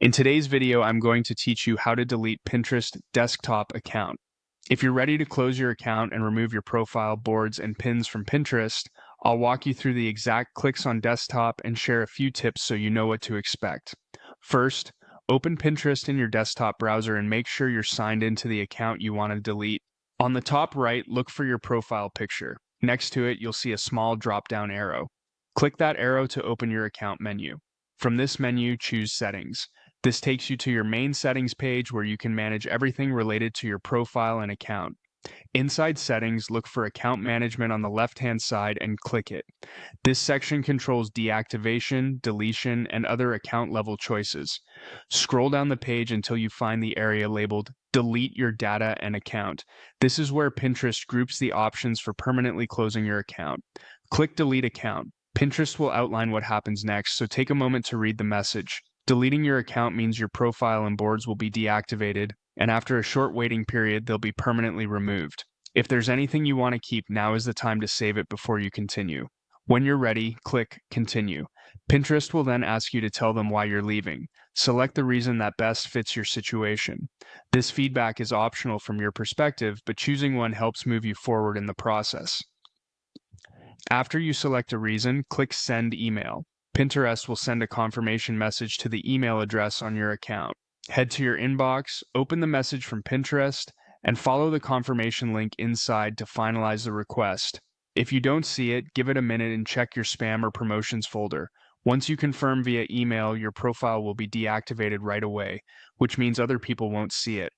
In today's video, I'm going to teach you how to delete Pinterest desktop account. If you're ready to close your account and remove your profile, boards, and pins from Pinterest, I'll walk you through the exact clicks on desktop and share a few tips so you know what to expect. First, open Pinterest in your desktop browser and make sure you're signed into the account you want to delete. On the top right, look for your profile picture. Next to it, you'll see a small drop-down arrow. Click that arrow to open your account menu. From this menu, choose Settings. This takes you to your main settings page where you can manage everything related to your profile and account. Inside Settings, look for Account Management on the left-hand side and click it. This section controls deactivation, deletion, and other account-level choices. Scroll down the page until you find the area labeled Delete Your Data and Account. This is where Pinterest groups the options for permanently closing your account. Click Delete Account. Pinterest will outline what happens next, so take a moment to read the message. Deleting your account means your profile and boards will be deactivated, and after a short waiting period, they'll be permanently removed. If there's anything you want to keep, now is the time to save it before you continue. When you're ready, click Continue. Pinterest will then ask you to tell them why you're leaving. Select the reason that best fits your situation. This feedback is optional from your perspective, but choosing one helps move you forward in the process. After you select a reason, click Send Email. Pinterest will send a confirmation message to the email address on your account. Head to your inbox, open the message from Pinterest, and follow the confirmation link inside to finalize the request. If you don't see it, give it a minute and check your spam or promotions folder. Once you confirm via email, your profile will be deactivated right away, which means other people won't see it.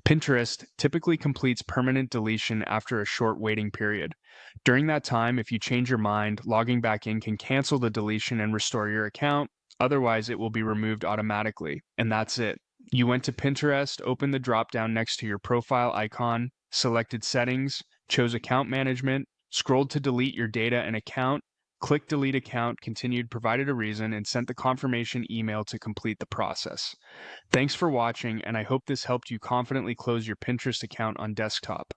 Pinterest typically completes permanent deletion after a short waiting period. During that time, if you change your mind, logging back in can cancel the deletion and restore your account. Otherwise, it will be removed automatically. And that's it. You went to Pinterest, opened the drop-down next to your profile icon, selected Settings, chose Account Management, scrolled to delete your data and account, clicked Delete Account, continued, provided a reason, and sent the confirmation email to complete the process. Thanks for watching, and I hope this helped you confidently close your Pinterest account on desktop.